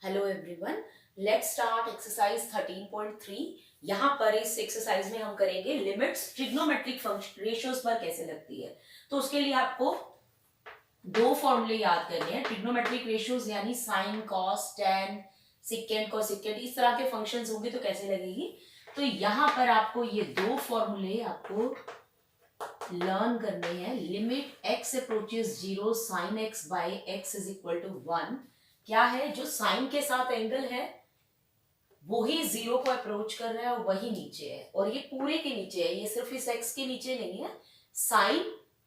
Hello everyone, let's start exercise 13.3। यहाँ पर इस एक्सरसाइज में हम करेंगे लिमिट्स ट्रिग्नोमेट्रिक फंक्शन रेशियोज पर कैसे लगती है। तो उसके लिए आपको दो फॉर्मूले याद करने हैं। ट्रिग्नोमेट्रिक रेशियोज यानी sine, cos, tan, secant, cosecant, इस तरह के फंक्शंस होंगे तो कैसे लगेगी। तो यहाँ पर आपको ये दो फॉर्मूले आपको लर्न करने हैं। Limit x approaches 0 sine x by x is equal to 1। क्या है, जो साइन के साथ एंगल है वो ही 0 को अप्रोच कर रहा है और वही नीचे है, और ये पूरे के नीचे है, ये सिर्फ इस x के नीचे नहीं है। साइन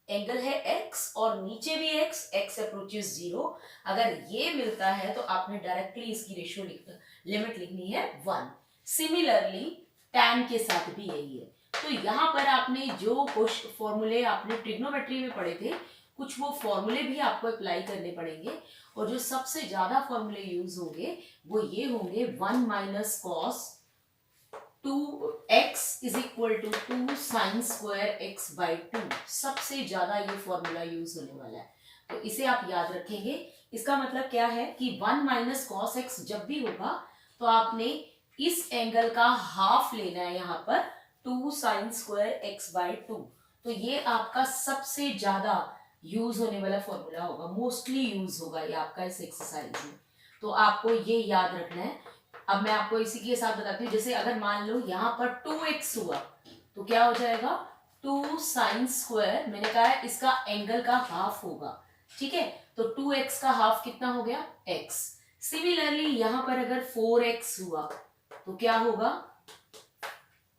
एंगल है x और नीचे भी x अप्रोचेस 0। अगर ये मिलता है तो आपने डायरेक्टली इसकी रेशियो लिमिट लिखनी है 1। सिमिलरली tan के साथ भी यही है। तो यहाँ पर आपने जो कुछ फॉर्मूले आपने ट्रिग्नोमेट्री में पढ़े थे, कुछ वो फॉर्मूले भी आपको अप्लाई करने पड़ेंगे, और जो सबसे ज्यादा फॉर्मूले यूज होंगे वो ये होंगे 1 minus cos 2x is equal to 2 sine square x by 2। सबसे ज्यादा ये फॉर्मूला यूज होने वाला है, तो इसे आप याद रखेंगे। इसका मतलब क्या है कि 1 माइनस कॉस एक्स जब भी होगा तो आपने इस एंगल का हाफ लेना है, यहाँ पर 2 साइन स्क्वायर x बाई 2। तो ये आपका सबसे ज्यादा यूज होने वाला फॉर्मूला होगा, मोस्टली यूज होगा ये आपका इस एक्सरसाइज में। तो आपको ये याद रखना है। अब मैं आपको इसी के साथ बताती हूँ। जैसे अगर मान लो यहाँ पर 2x हुआ तो क्या हो जाएगा, 2 साइन स्क्वायर, मैंने कहा है इसका एंगल का हाफ होगा, ठीक है। तो 2x का हाफ कितना हो गया, x। सिमिलरली यहाँ पर अगर 4x हुआ तो क्या होगा,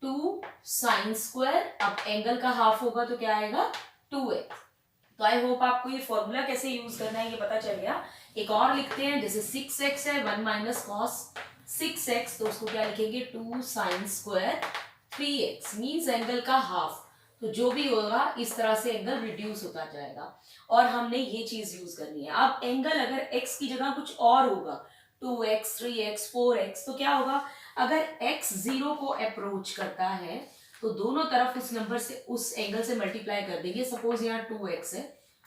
2 साइन स्क्वायर, अब एंगल का हाफ होगा तो क्या आएगा, 2x। तो आई होप आपको ये फॉर्मूला कैसे यूज करना है ये पता चल गया। एक और लिखते हैं, जैसे 6x है, 1 माइनस कॉस 6x, तो उसको क्या लिखेंगे, 2 sine square 3x, means angle का हाफ। तो जो भी होगा इस तरह से एंगल रिड्यूस होता जाएगा, और हमने ये चीज यूज करनी है। अब एंगल अगर x की जगह कुछ और होगा, 2x, 3x, 4x, तो क्या होगा, अगर x 0 को अप्रोच करता है तो दोनों तरफ उस नंबर से, उस एंगल से मल्टीप्लाई कर देंगे। सपोज यहाँ 2x है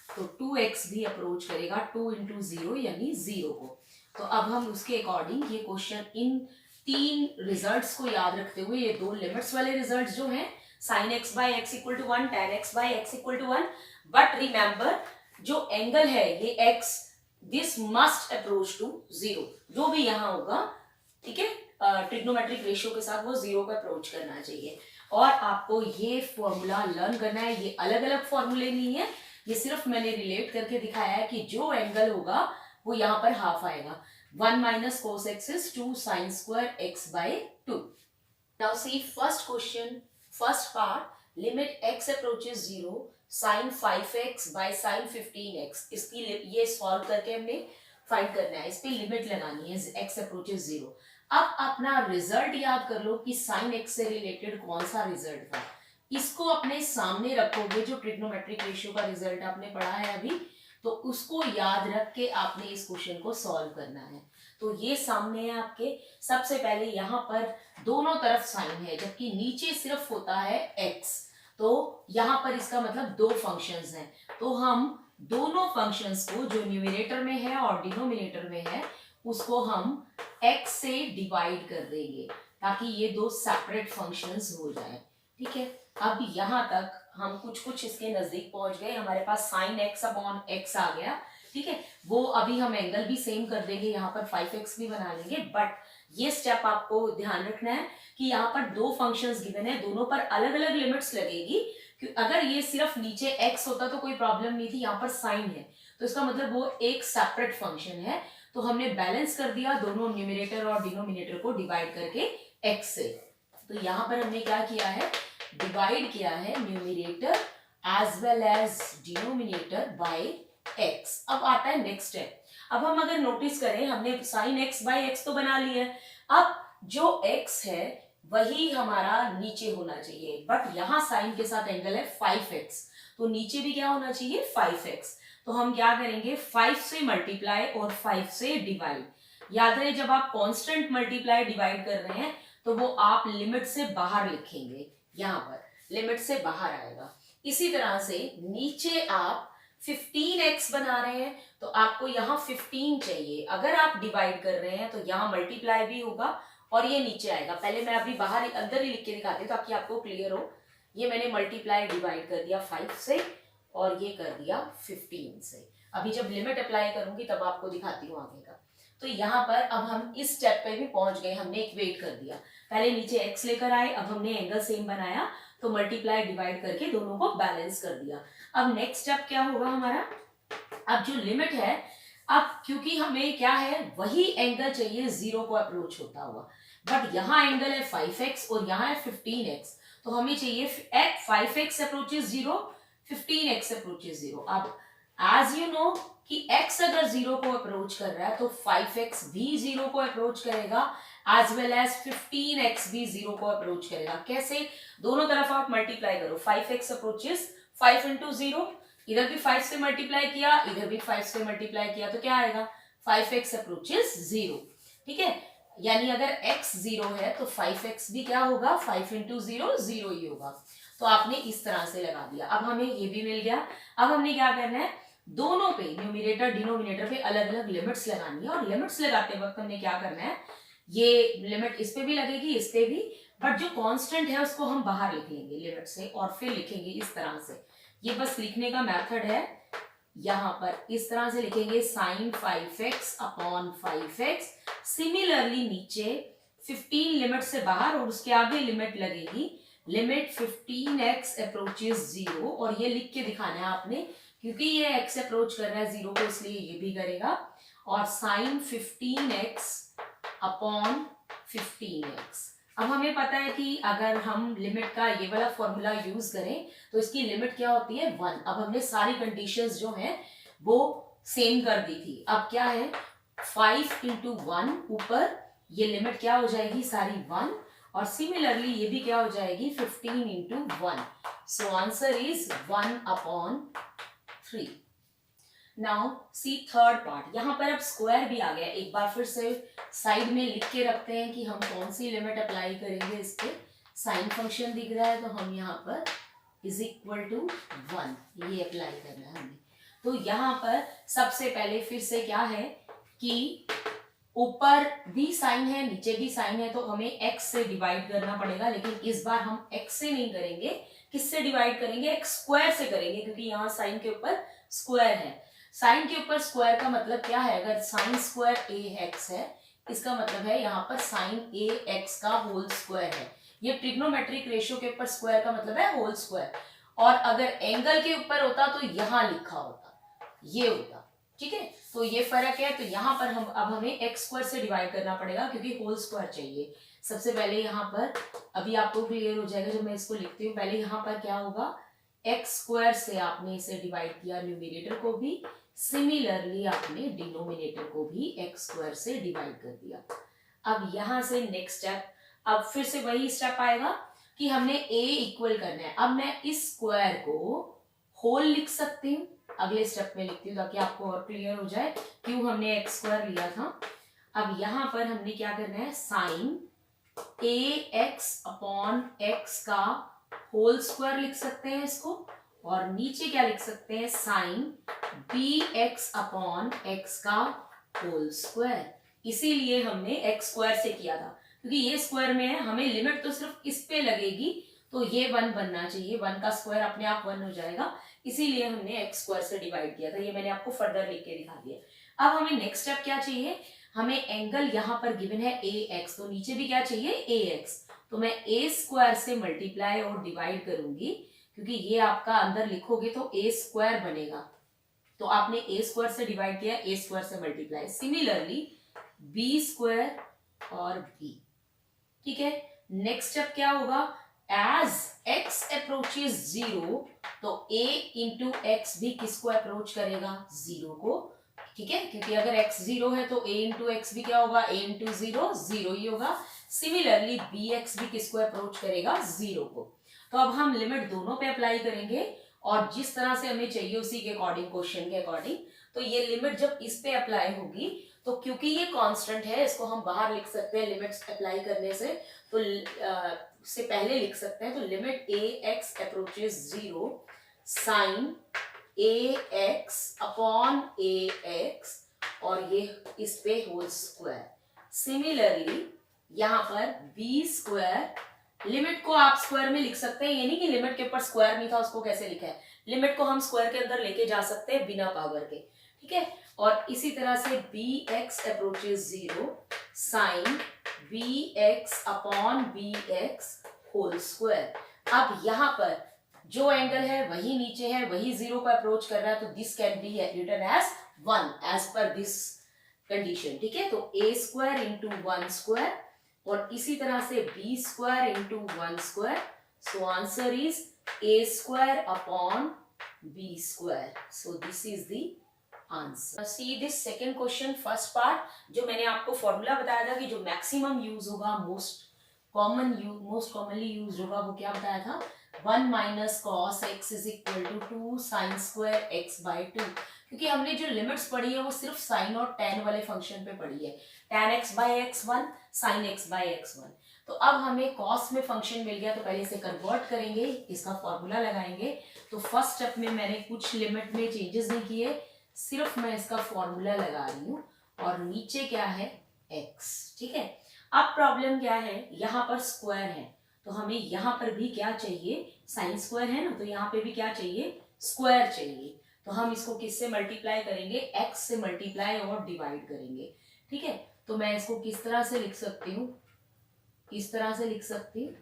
तो 2x भी अप्रोच करेगा 2 इंटू 0 यानी 0 को। तो अब हम उसके अकॉर्डिंग ये क्वेश्चन, इन तीन रिजल्ट्स को याद रखते हुए, ये दो लिमिट्स वाले रिजल्ट्स जो हैं, sine x by x equal to 1, tan x by x equal to 1, but remember जो एंगल है ये x, this must approach to 0, जो भी यहाँ होगा, ठीक है, ट्रिग्नोमेट्रिक रेशियो के साथ वो 0 को अप्रोच करना चाहिए। और आपको ये फॉर्मूला लर्न करना है। ये अलग अलग फॉर्मूले नहीं है, ये सिर्फ मैंने रिलेट करके दिखाया है कि जो एंगल होगा वो यहाँ पर हाफ आएगा। 1 minus cos x is 2 sine square x by 2। Now see first question, first part, limit x approaches 0 sine 5x by sine 15x। इसकी ये सॉल्व करके हमने फाइंड करना है, इस पे लिमिट लगानी है x अप्रोचेस 0। अब अपना रिजल्ट याद कर लो कि साइन x से रिलेटेड कौन सा रिजल्ट था, इसको अपने सामने रखोगे। जो ट्रिग्नोमेट्रिक रेशियो का रिजल्ट आपने पढ़ा है अभी, तो उसको याद रख के आपने इस क्वेश्चन को सॉल्व करना है। तो ये सामने है आपके। सबसे पहले यहाँ पर दोनों तरफ साइन है, जबकि नीचे सिर्फ होता है x। तो यहाँ पर इसका मतलब दो फंक्शंस हैं, तो हम दोनों फंक्शंस को, जो न्यूमरेटर में है और डिनोमिनेटर में है, उसको हम x से डिवाइड कर देंगे ताकि ये दो सेपरेट फंक्शंस हो जाए, ठीक है। अब यहाँ तक हम कुछ इसके नजदीक पहुंच गए। हमारे पास साइन x अपॉन x आ गया, ठीक है। वो अभी हम एंगल भी सेम कर देंगे, यहाँ पर 5x भी बना लेंगे। बट ये स्टेप आपको ध्यान रखना है कि यहाँ पर दो फंक्शंस गिवन है, दोनों पर अलग अलग लिमिट्स लगेगी। अगर ये सिर्फ नीचे x होता तो कोई प्रॉब्लम नहीं थी, यहाँ पर साइन है तो इसका मतलब वो एक सेपरेट फंक्शन है। तो हमने बैलेंस कर दिया दोनों न्यूमरेटर और डिनोमिनेटर को डिवाइड करके x से। तो यहाँ पर हमने क्या किया है, डिवाइड किया है numerator as well as denominator by x। अब आता है नेक्स्ट स्टेप। अब हम अगर नोटिस करें, हमने साइन x बाय x तो बना लिया है। अब जो x है वही हमारा नीचे होना चाहिए, बट यहाँ साइन के साथ एंगल है 5x, तो नीचे भी क्या होना चाहिए, 5x। तो हम क्या करेंगे, 5 से मल्टीप्लाई और 5 से डिवाइड। याद रहे, जब आप कांस्टेंट मल्टीप्लाई डिवाइड कर रहे हैं तो वो आप लिमिट से बाहर लिखेंगे, यहाँ पर लिमिट से बाहर आएगा। इसी तरह से नीचे आप 15x बना रहे हैं तो आपको यहाँ 15 चाहिए। अगर आप डिवाइड कर रहे हैं तो यहाँ मल्टीप्लाई भी होगा और ये नीचे आएगा। पहले मैं अभी बाहर अंदर ही लिख के दिखाती हूँ ताकि आपको क्लियर हो। ये मैंने मल्टीप्लाई डिवाइड कर दिया 5 से और ये कर दिया 15 से। अभी जब लिमिट अप्लाई करूंगी तब आपको दिखाती हूँ आगे का। तो यहाँ पर अब हम इस स्टेप पे भी पहुंच गए, हमने इक्वेट कर दिया। पहले नीचे x लेकर आए, अब हमने एंगल सेम बनाया तो मल्टीप्लाई डिवाइड करके दोनों को बैलेंस कर दिया। अब नेक्स्ट स्टेप क्या होगा हमारा, अब जो लिमिट है, अब क्योंकि हमें क्या है, वही एंगल चाहिए जीरो को अप्रोच होता हुआ, बट यहाँ एंगल है 5x और यहाँ है 15x, तो हमें चाहिए 5x approaches zero, 15x approaches zero. अब एज यू नो कि x अगर जीरो को अप्रोच कर रहा है तो 5x भी जीरो को अप्रोच करेगा, एज वेल एज 15x भी जीरो को अप्रोच करेगा। कैसे, दोनों तरफ आप मल्टीप्लाई करो, 5x अप्रोचेस 5 इंटू जीरो, इधर भी 5 से मल्टीप्लाई किया, इधर भी 5 से मल्टीप्लाई किया, तो क्या आएगा, 5x अप्रोचेस जीरो। ठीक है, यानी अगर x जीरो है तो 5x भी क्या होगा, 5 इंटू जीरो जीरो ही होगा। तो आपने इस तरह से लगा दिया। अब हमें ये भी मिल गया। अब हमने क्या करना है, दोनों पे न्यूमरेटर डिनोमिनेटर पे अलग अलग लिमिट्स लगानी है, और लिमिट्स लगाते वक्त हमने क्या करना है, ये लिमिट इस पे भी लगेगी, इस पे भी, बट जो कांस्टेंट है उसको हम बाहर लिख लेंगे लिमिट से और फिर लिखेंगे इस तरह से। ये बस लिखने का मेथड है। यहां पर इस तरह से लिखेंगे sin 5x upon 5x। Similarly नीचे 15 लिमिट से बाहर और उसके आगे लिमिट लगेगी, लिमिट 15x अप्रोचेस जीरो, और ये लिख के दिखाना है आपने क्योंकि ये x अप्रोच कर रहा है जीरो को, इसलिए ये भी करेगा। और sin 15x अपॉन 15x। अब हमें पता है कि अगर हम लिमिट का ये वाला फॉर्मूला यूज करें तो इसकी लिमिट क्या होती है, 1। अब हमने सारी कंडीशंस जो हैं वो सेम कर दी थी। अब क्या है, 5 इंटू 1 ऊपर, ये लिमिट क्या हो जाएगी सारी 1, और सिमिलरली ये भी क्या हो जाएगी 15 into 1। So answer is 1 upon 3। Now see third part. यहां पर अब स्क्वायर भी आ गया। एक बार फिर से साइड में लिख के रखते हैं कि हम कौन सी लिमिट अप्लाई करेंगे। इसके साइन फंक्शन दिख रहा है तो हम यहाँ पर इज इक्वल टू 1 ये अप्लाई करना है हमें। तो यहाँ पर सबसे पहले फिर से क्या है कि ऊपर भी साइन है नीचे भी साइन है, तो हमें x से डिवाइड करना पड़ेगा, लेकिन इस बार हम x से नहीं करेंगे, किससे डिवाइड करेंगे, x स्क्वायर से करेंगे, क्योंकि यहाँ साइन के ऊपर स्क्वायर है। साइन के ऊपर स्क्वायर का मतलब क्या है, अगर साइन स्क्वायर ax है, इसका मतलब है यहाँ पर साइन ax का होल स्क्वायर है। ये ट्रिग्नोमेट्रिक रेशियो के ऊपर स्क्वायर का मतलब है होल स्क्वायर, और अगर एंगल के ऊपर होता तो यहाँ लिखा होता, ये होता। ठीक है, तो ये फर्क है। तो यहाँ पर हम अब हमें एक्स स्क्वायर से डिवाइड करना पड़ेगा क्योंकि होल स्क्वायर चाहिए। सबसे पहले यहाँ पर, अभी आपको क्लियर हो जाएगा जब मैं इसको लिखती हूँ। पहले यहाँ पर क्या होगा, एक्स स्क्वायर से आपने इसे डिवाइड किया, न्यूमरेटर को भी, सिमिलरली आपने डिनोमिनेटर को भी एक्स स्क्वायर से डिवाइड कर दिया। अब यहाँ से नेक्स्ट स्टेप, अब फिर से वही स्टेप आएगा कि हमने a इक्वल करना है। अब मैं इस स्क्वायर को होल लिख सकती हूँ, अगले स्टेप में लिखती हूँ ताकि आपको और क्लियर हो जाए क्यों हमने एक्स स्क्वायर लिया था। अब यहाँ पर हमने क्या करना है, साइन ax अपॉन x का होल स्क्वायर लिख सकते हैं इसको, और नीचे क्या लिख सकते हैं, साइन bx अपॉन x का होल स्क्वायर। इसीलिए हमने x स्क्वायर से किया था क्योंकि ये स्क्वायर में है, हमें लिमिट तो सिर्फ इस पे लगेगी, तो ये 1 बनना चाहिए, 1 का स्क्वायर अपने आप 1 हो जाएगा, इसीलिए हमने एक्स स्क्वायर से डिवाइड किया था। ये मैंने आपको फर्दर लिख के दिखा दिया। अब हमें नेक्स्ट स्टेप क्या चाहिए, हमें एंगल यहाँ पर गिवन है ax, तो नीचे भी क्या चाहिए ax, तो मैं a स्क्वायर से मल्टीप्लाई और डिवाइड करूंगी क्योंकि ये आपका अंदर लिखोगे तो a स्क्वायर बनेगा, तो आपने a स्क्वायर से डिवाइड किया, a स्क्वायर से मल्टीप्लाई, सिमिलरली b स्क्वायर और b। ठीक है, नेक्स्ट स्टेप क्या होगा, एज x अप्रोचेस 0 तो a इंटू एक्स भी किसको अप्रोच करेगा, 0 को। ठीक है, क्योंकि अगर x 0 है तो a इंटू एक्स भी क्या होगा, a इंटू 0 0 ही होगा। सिमिलरली bx भी किसको अप्रोच करेगा, 0 को। तो अब हम लिमिट दोनों पे अप्लाई करेंगे और जिस तरह से हमें चाहिए उसी के अकॉर्डिंग, क्वेश्चन के अकॉर्डिंग। तो ये लिमिट जब इस पे अप्लाई होगी तो क्योंकि ये कांस्टेंट है इसको हम बाहर लिख सकते हैं लिमिट्स अप्लाई करने से, तो से पहले लिख सकते हैं, तो लिमिट ax अप्रोचेस 0 साइन ए एक्स अपॉन ए एक्स और ये इस पे होल स्क्वायर। सिमिलरली यहाँ पर बी स्क्वायर, लिमिट को आप स्क्वायर में लिख सकते हैं, ये नहीं कि लिमिट के ऊपर स्क्वायर नहीं था उसको कैसे लिखा है, लिमिट को हम स्क्वायर के अंदर लेके जा सकते हैं बिना पावर के, ठीक है। और इसी तरह से b x approaches 0 sine b x upon b x whole square. अब यहाँ पर जो एंगल है वही नीचे है, वही 0 को अप्रोच कर रहा है, तो this can be written as 1 as per this condition, ठीक है। तो ए स्क्वायर इंटू 1 स्क्वायर और इसी तरह से b square into 1 square, so answer is a square upon b square. So this is the answer. See this second question first part, जो मैंने आपको फॉर्मूला बताया था कि जो मैक्सिमम यूज होगा, मोस्ट कॉमनली यूज होगा, वो क्या बताया था, 1 minus cos x is equal to 2 sine square x by 2। क्योंकि हमने जो लिमिट्स पढ़ी है वो सिर्फ साइन और टेन वाले फंक्शन पे पढ़ी है, tan x by x 1, sine x by x 1। तो अब हमें कॉस में फंक्शन मिल गया, तो पहले इसे कन्वर्ट करेंगे, इसका फॉर्मूला लगाएंगे। तो फर्स्ट स्टेप में मैंने कुछ लिमिट में चेंजेस नहीं किए, सिर्फ मैं इसका फॉर्मूला लगा रही हूँ और नीचे क्या है x, ठीक है। अब प्रॉब्लम क्या है, यहाँ पर स्क्वायर है तो हमें यहाँ पर भी क्या चाहिए, साइन स्क्वायर है ना, तो यहाँ पे भी क्या चाहिए, स्क्वायर चाहिए। तो हम इसको किससे मल्टीप्लाई करेंगे, x से मल्टीप्लाई और डिवाइड करेंगे, ठीक है। तो मैं इसको किस तरह से लिख सकती हूँ, इस तरह से लिख सकती हूँ,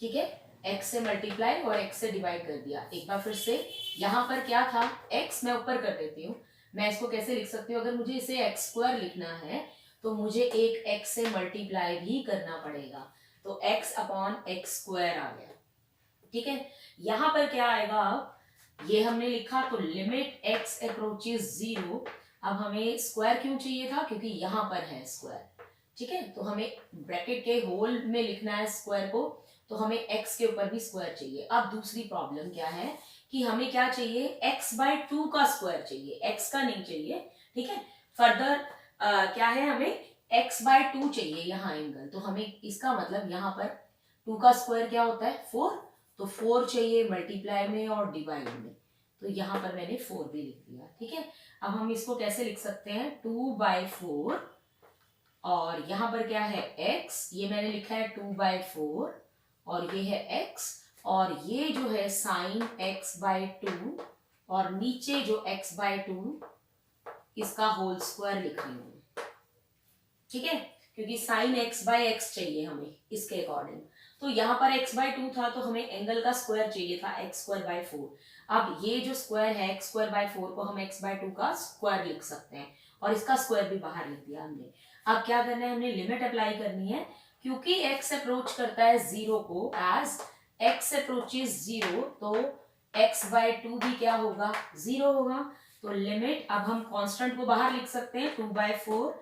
ठीक है। x से मल्टीप्लाई और x से डिवाइड कर दिया। एक बार फिर से, यहाँ पर क्या था, x मैं ऊपर कर देती हूँ, मैं इसको कैसे लिख सकती हूँ, अगर मुझे इसे एक्स स्क्वायर लिखना है तो मुझे एक x से मल्टीप्लाई भी करना पड़ेगा, तो x अपॉन एक्स स्क्वायर आ गया, ठीक है। यहाँ पर क्या आएगा, ये हमने लिखा तो लिमिट x अप्रोचेस 0। अब हमें स्क्वायर क्यों चाहिए था, क्योंकि यहाँ पर है स्क्वायर, ठीक है। तो हमें ब्रैकेट के होल में लिखना है स्क्वायर को, तो हमें x के ऊपर भी स्क्वायर चाहिए। अब दूसरी प्रॉब्लम क्या है कि हमें क्या चाहिए, x बाई 2 का स्क्वायर चाहिए, x का नहीं चाहिए, ठीक है। फर्दर क्या है, हमें x बाई 2 चाहिए यहाँ एंगल, तो हमें इसका मतलब यहाँ पर 2 का स्क्वायर क्या होता है 4, तो 4 चाहिए मल्टीप्लाई में और डिवाइड में, तो यहाँ पर मैंने 4 भी लिख दिया, ठीक है। अब हम इसको कैसे लिख सकते हैं, 2/4 और यहाँ पर क्या है x, ये मैंने लिखा है 2/4 और ये है x और ये जो है साइन x/2 और नीचे जो x/2 इसका होल स्क्वायर लिख रही हूँ, ठीक है, क्योंकि साइन x/x चाहिए हमें इसके अकॉर्डिंग। तो यहाँ पर x/2 था तो हमें एंगल का स्क्वायर चाहिए था x²/4। अब ये जो स्क्वायर है x²/4 को हम x/2 का स्क्वायर लिख सकते हैं और इसका स्क्वायर भी बाहर लिख दिया हमने। अब क्या करना है, हमने लिमिट अप्लाई करनी है, क्योंकि x अप्रोच करता है 0 को, एज x अप्रोचेस 0 तो x/2 भी क्या होगा, 0 होगा। तो लिमिट, अब हम कांस्टेंट को बाहर लिख सकते हैं, 2/4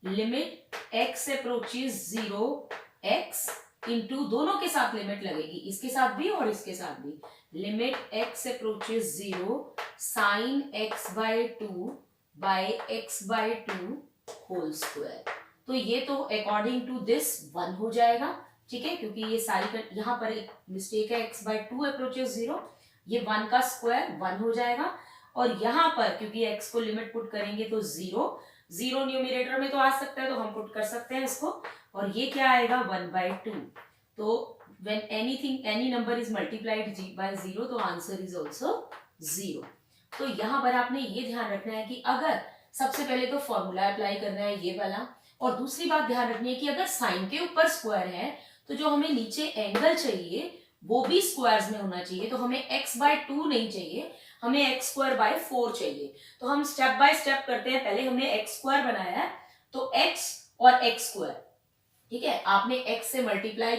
limit x approaches 0 x into, दोनों के साथ लिमिट लगेगी, इसके साथ भी और इसके साथ भी, limit x approaches 0 sine x/2 by x/2 whole square. तो ये तो अकॉर्डिंग टू दिस 1 हो जाएगा, ठीक है, क्योंकि ये सारी, यहाँ पर एक मिस्टेक है, x/2 अप्रोचेस 0, ये 1 का स्क्वायर 1 हो जाएगा। और यहाँ पर क्योंकि x को लिमिट पुट करेंगे तो 0 न्यूमरेटर में तो आ सकता है, तो हम पुट कर सकते हैं इसको, और ये क्या आएगा 1/2। तो when any number is multiplied by 0 तो आंसर इज ऑल्सो 0। तो यहाँ पर आपने ये ध्यान रखना है कि अगर सबसे पहले तो फॉर्मूला अप्लाई करना है ये वाला, और दूसरी बात ध्यान रखनी है कि अगर साइन के ऊपर स्क्वायर है तो जो हमें नीचे एंगल चाहिए वो भी स्क्वायर्स में होना चाहिए, तो हमें x/2 नहीं चाहिए, हमें x²/4 चाहिए। तो हम स्टेप बाय स्टेप करते हैं, पहले हमने x² बनाया है तो x और x², ठीक है, आपने x से मल्टीप्लाई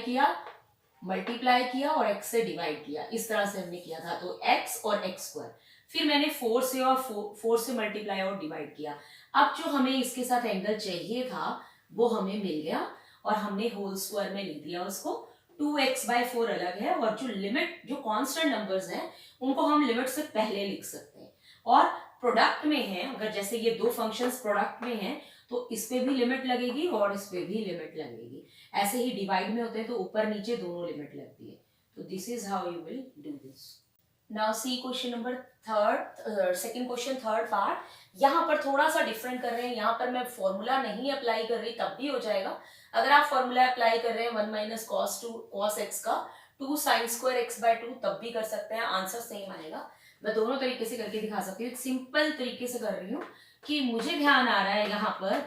किया और x से डिवाइड किया, इस तरह से हमने किया था, तो x और x², फिर मैंने 4 से और 4 से मल्टीप्लाई और डिवाइड किया। अब जो हमें इसके साथ एंगल चाहिए था वो हमें मिल गया और हमने होल स्क्वायर में लिख दिया उसको। 2x/4 अलग है और जो लिमिट, जो कांस्टेंट नंबर्स हैं उनको हम लिमिट से पहले लिख सकते हैं, और प्रोडक्ट में है, अगर जैसे ये दो फंक्शंस प्रोडक्ट में हैं तो इस पे भी लिमिट लगेगी और इस पे भी लिमिट लगेगी। ऐसे ही डिवाइड में होते हैं तो ऊपर नीचे दोनों लिमिट लगती है। तो this is how you will do this. Now see question number third, second question third part. यहाँ पर थोड़ा सा डिफरेंट कर रहे हैं, यहाँ पर मैं फॉर्मूला नहीं अप्लाई कर रही तब भी हो जाएगा। अगर आप फॉर्मूला अप्लाई कर रहे हैं 1 माइनस कॉस एक्स का 2 साइन स्क्वायर एक्स बाय 2 तब भी कर सकते हैं, आंसर सेम आएगा। मैं दोनों तरीके से करके दिखा सकती हूँ, एक सिंपल तरीके से कर रही हूँ कि मुझे ध्यान आ रहा है यहाँ पर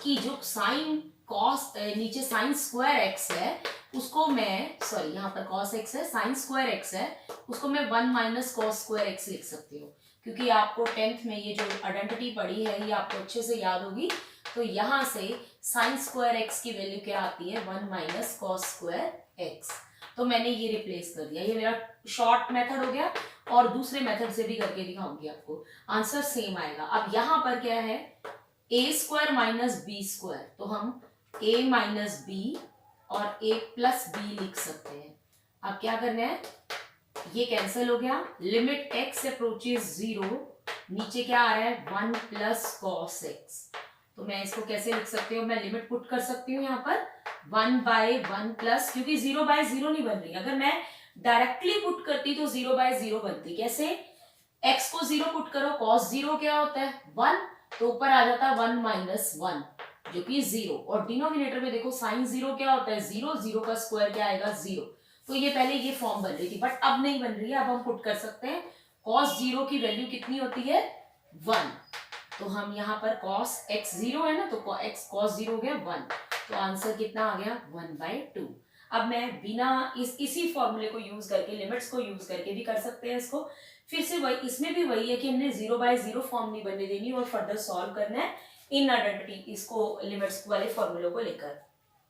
कि जो साइन कॉस नीचे साइन स्क्वायर एक्स है उसको मैं, सॉरी यहाँ पर कॉस एक्स है, साइन स्क्वायर एक्स है, उसको मैं 1 माइनस कॉस स्क्वायर एक्स लिख सकती हूँ। क्योंकि आपको 10th में ये जो आइडेंटिटी पढ़ी है ये आपको अच्छे से याद होगी। तो यहाँ से साइन स्क्वायर एक्स की वैल्यू क्या आती है, 1 माइनस कॉस स्क्वायर एक्स। तो मैंने ये रिप्लेस कर दिया, ये मेरा शॉर्ट मेथड हो गया और दूसरे मेथड से भी करके दिखाऊंगी आपको, आंसर सेम आएगा। अब यहाँ पर क्या है, ए स्क्वायर माइनस बी स्क्वायर, तो हम ए माइनस बी और ए प्लस बी लिख सकते हैं। अब क्या करना है, ये कैंसिल हो गया, लिमिट एक्स अप्रोचेस 0, नीचे क्या आ रहा है 1 प्लस कॉस एक्स। तो मैं इसको कैसे लिख सकती हूँ, मैं लिमिट पुट कर सकती हूँ यहाँ पर 1 बाय 1 प्लस, क्योंकि 0 बाय 0 नहीं बन रही, अगर मैं डायरेक्टली पुट करती तो 0 बाय 0 बनती। कैसे, x को 0 पुट करो, cos 0 क्या होता है 1, तो ऊपर आ जाता है 1 माइनस 1 जो कि 0, और डिनोमिनेटर में देखो साइन 0 क्या होता है 0, 0 का स्क्वायर क्या आएगा 0। तो ये पहले ये फॉर्म बन रही थी बट अब नहीं बन रही है, अब हम पुट कर सकते हैं cos 0 की वैल्यू कितनी होती है 1, तो हम यहाँ पर cos x 0 है ना, तो x cos 0 हो गया 1, तो आंसर कितना आ गया 1/2। अब मैं बिना इसी फॉर्मूले को यूज करके, लिमिट्स को यूज करके भी कर सकते हैं इसको। फिर से वही, इसमें भी वही है कि हमने 0 बाय 0 फॉर्म नहीं बनने देनी और फर्दर सॉल्व करना है इन आइडेंटिटी, इसको लिमिट्स वाले फॉर्मूले को लेकर।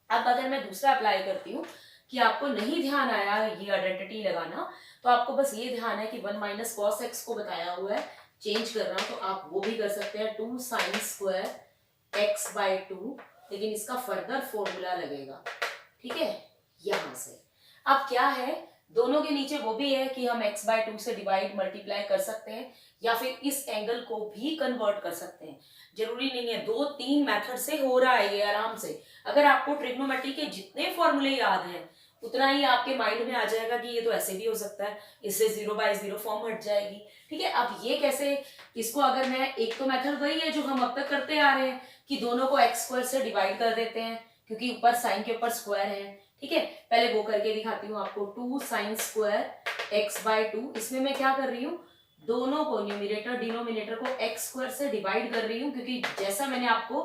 अब अगर मैं दूसरा अप्लाई करती हूँ कि आपको नहीं ध्यान आया ये आइडेंटिटी लगाना, तो आपको बस ये ध्यान है कि 1 माइनस कॉस एक्स को बताया हुआ है चेंज करना, तो आप वो भी कर सकते हैं 2 साइन स्क्वायर एक्स बाय 2, लेकिन इसका फर्दर फॉर्मूला लगेगा, ठीक है, यहां से। अब क्या है, दोनों के नीचे वो भी है कि हम x बाय 2 से डिवाइड मल्टीप्लाई कर सकते हैं या फिर इस एंगल को भी कन्वर्ट कर सकते हैं, जरूरी नहीं है, 2-3 मेथड से हो रहा है ये आराम से। अगर आपको ट्रिग्नोमेट्री के जितने फॉर्मूले याद हैं उतना ही आपके माइंड में आ जाएगा कि ये तो ऐसे भी हो सकता है, इससे 0 बाय 0 फॉर्म हट जाएगी, ठीक है। अब ये कैसे, इसको अगर मैं, एक तो मेथड वही है जो हम अब तक करते आ रहे हैं कि दोनों को x स्क्वायर से डिवाइड कर देते हैं क्योंकि ऊपर साइन के ऊपर स्क्वायर है, ठीक है। पहले वो करके दिखाती हूँ आपको, 2 साइन स्क्वायर एक्स बाय 2, इसमें मैं क्या कर रही हूँ, दोनों को न्यूमरेटर डिनोमिनेटर को एक्स स्क्वायर से डिवाइड कर रही हूँ, क्योंकि जैसा मैंने आपको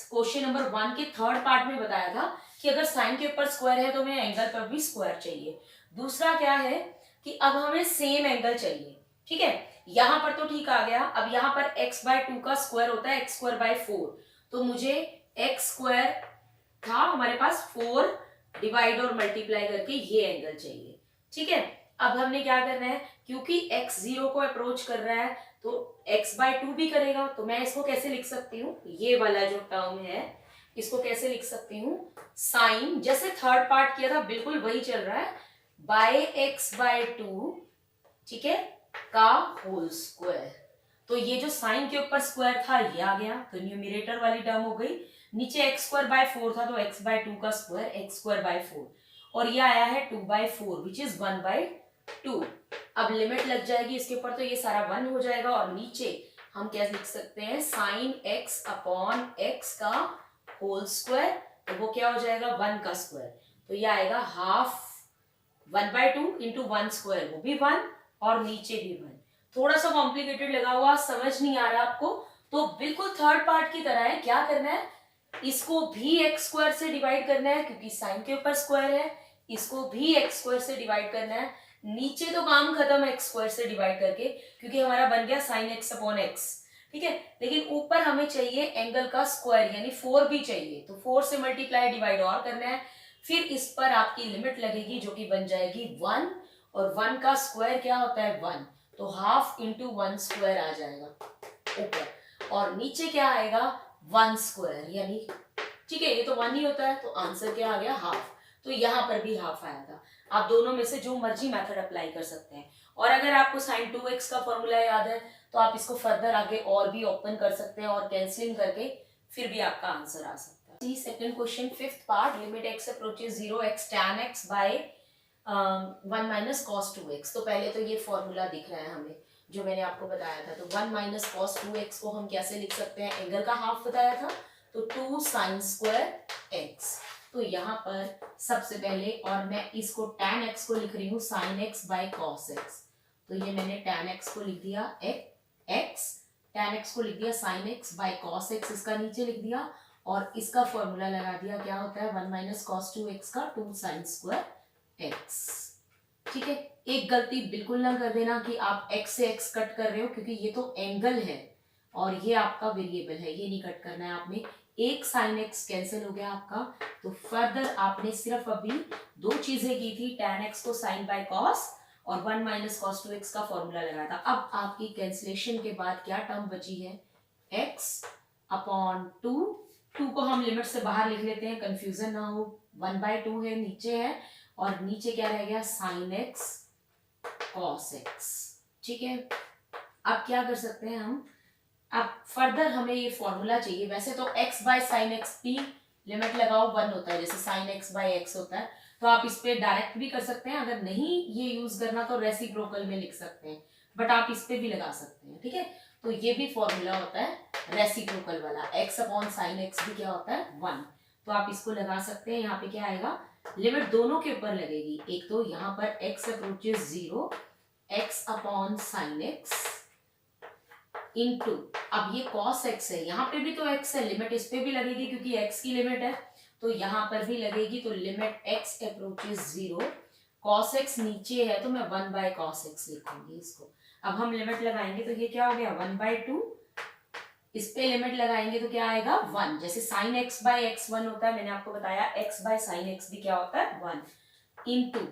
क्वेश्चन नंबर 1 के थर्ड पार्ट में बताया था कि अगर साइन के ऊपर स्क्वायर है तो हमें एंगल पर भी स्क्वायर चाहिए। दूसरा क्या है कि अब हमें सेम एंगल चाहिए, ठीक है, यहां पर तो ठीक आ गया। अब यहाँ पर x बाय 2 का स्क्वायर होता है x स्क्वायर बाय 4, तो मुझे x स्क्वायर था हमारे पास 4 डिवाइड और मल्टीप्लाई करके ये एंगल चाहिए, ठीक है। अब हमने क्या करना है, क्योंकि x 0 को अप्रोच कर रहा है तो x बाय 2 भी करेगा, तो मैं इसको कैसे लिख सकती हूँ, ये वाला जो टर्म है इसको कैसे लिख सकती हूँ, साइन, जैसे थर्ड पार्ट किया था बिल्कुल वही चल रहा है, बाय x बाय 2, ठीक है, का होल स्क्वायर। तो ये जो साइन के ऊपर स्क्वायर था ये आ गया, तो न्यूमरेटर वाली टर्म हो गई, नीचे एक्स स्क्वायर बाय 4 था तो x बाय 2 का स्क्वायर एक्स स्क्वायर बाय 4, और ये आया है 2 बाय 4 विच इज 1/2। अब लिमिट लग जाएगी इसके ऊपर तो ये सारा 1 हो जाएगा, और नीचे हम क्या लिख सकते हैं, साइन x अपॉन x का होल स्क्वायर, तो वो क्या हो जाएगा 1 का स्क्वायर, तो ये आएगा हाफ 1/2 इंटू 1 स्क्वायर, वो भी 1 और नीचे भी 1। थोड़ा सा कॉम्प्लिकेटेड लगा हुआ, समझ नहीं आ रहा आपको, तो बिल्कुल थर्ड पार्ट की तरह है। क्या करना है, इसको भी एक्स स्क्वायर से डिवाइड करना है क्योंकि साइन के ऊपर स्क्वायर है, इसको भी एक्स स्क्वायर से डिवाइड करना है, नीचे तो काम खत्म एक्स स्क्वायर से डिवाइड करके क्योंकि हमारा बन गया साइन एक्स अपॉन एक्स, ठीक है। लेकिन ऊपर हमें चाहिए एंगल का स्क्वायर यानी 4 भी चाहिए, तो 4 से मल्टीप्लाई डिवाइड और करना है, फिर इस पर आपकी लिमिट लगेगी जो कि बन जाएगी 1, और 1 का स्क्वायर क्या होता है 1, तो हाफ इंटू 1 स्क्वायर आ जाएगा ऊपर, और नीचे क्या आएगा 1 स्क्वायर, यानी ठीक है ये तो 1 ही होता है, तो आंसर क्या आ गया हाफ, तो यहाँ पर भी हाफ आया था। आप दोनों में से जो मर्जी मेथड अप्लाई कर सकते हैं, और अगर आपको साइन 2x का फॉर्मूला याद है तो आप इसको फर्दर आगे और भी ओपन कर सकते हैं और कैंसिलिंग करके फिर भी आपका आंसर आ सकता है। Second question fifth part, limit x approaches 0 x tan x by 1 minus cos 2x। तो पहले तो ये फॉर्मूला दिख रहा है हमें जो मैंने आपको बताया था। तो 1 माइनस कॉस 2x को हम कैसे लिख सकते हैं, एंगल का हाफ बताया था, तो 2 साइन स्क्वायर x। तो यहाँ पर सबसे पहले, और मैं इसको tan x को लिख रही हूँ sine x by cos x। तो ये मैंने tan x को लिख दिया x, tan x को लिख दिया sine x by cos x, इसका नीचे लिख दिया, और इसका फॉर्मूला लगा दिया। क्या होता है 1 माइनस कॉस 2x का 2 साइन स्क्वायर x। ठीक है, एक गलती बिल्कुल ना कर देना कि आप x से x कट कर रहे हो, क्योंकि ये तो एंगल है और ये आपका वेरिएबल है, ये नहीं कट करना है आपने। एक साइन x कैंसिल हो गया आपका। तो फर्दर आपने सिर्फ अभी दो चीजें की थी, tan x को साइन बाय कॉस और 1 माइनस कॉस 2x का फॉर्मूला लगाया था। अब आपकी कैंसिलेशन के बाद क्या टर्म बची है, x अपॉन 2 को हम लिमिट से बाहर लिख लेते हैं, कंफ्यूजन ना हो। 1/2 है, नीचे है, और नीचे क्या रह गया साइन x कॉस x। ठीक है, अब क्या कर सकते हैं हम, अब फर्दर हमें ये फॉर्मूला चाहिए। वैसे तो x बाय साइन एक्स की लिमिट लगाओ 1 होता है, जैसे साइन x बाय x होता है, तो आप इस पे डायरेक्ट भी कर सकते हैं। अगर नहीं ये यूज करना तो रेसिप्रोकल में लिख सकते हैं, बट आप इस पे भी लगा सकते हैं। ठीक है, तो ये भी फॉर्मूला होता है रेसिप्रोकल वाला, x अपॉन साइन एक्स भी क्या होता है 1। तो आप इसको लगा सकते हैं। यहाँ पे क्या आएगा, लिमिट दोनों के ऊपर लगेगी। एक तो यहाँ पर x approaches 0, x upon sine x into, अब ये cos x है, यहाँ पे भी तो x है, लिमिट इस पे भी लगेगी क्योंकि x की लिमिट है, तो यहाँ पर भी लगेगी। तो limit x approaches 0, cos x नीचे है तो मैं 1 बाय cos x लिखूंगी इसको। अब हम लिमिट लगाएंगे तो ये क्या हो गया 1/2, इस पे लिमिट लगाएंगे तो क्या आएगा 1। जैसे साइन x बाय x 1 होता है, मैंने आपको बताया x बाय साइन x भी क्या होता है 1 इनटू,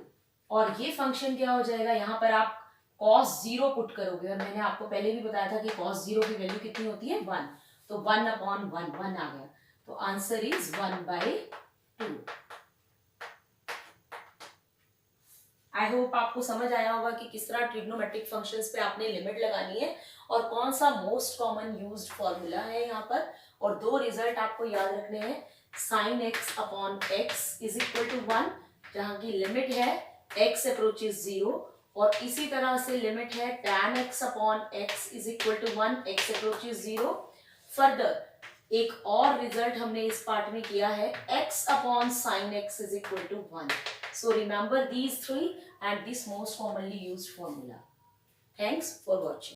और ये फंक्शन क्या हो जाएगा, यहाँ पर आप cos 0 पुट करोगे, और मैंने आपको पहले भी बताया था कि cos 0 की वैल्यू कितनी होती है 1, तो 1 अपॉन 1 आ गया। तो आंसर इज 1/2। आई होप आपको समझ आया होगा कि किस तरह ट्रिग्नोमेट्रिक फंक्शंस पे आपने लिमिट लगानी है और कौन सा मोस्ट कॉमन यूज्ड फॉर्मूला है यहाँ पर। और दो रिजल्ट आपको याद रखने हैं, sine x upon x is equal to 1, जहाँ की लिमिट है x अप्रोचेस 0, और इसी तरह से लिमिट है tan x upon x is equal to 1, x approaches 0। Further एक और रिजल्ट हमने इस पार्ट में किया है, x upon sine x is equal to 1। So remember these three and this most commonly used formula. Thanks for watching.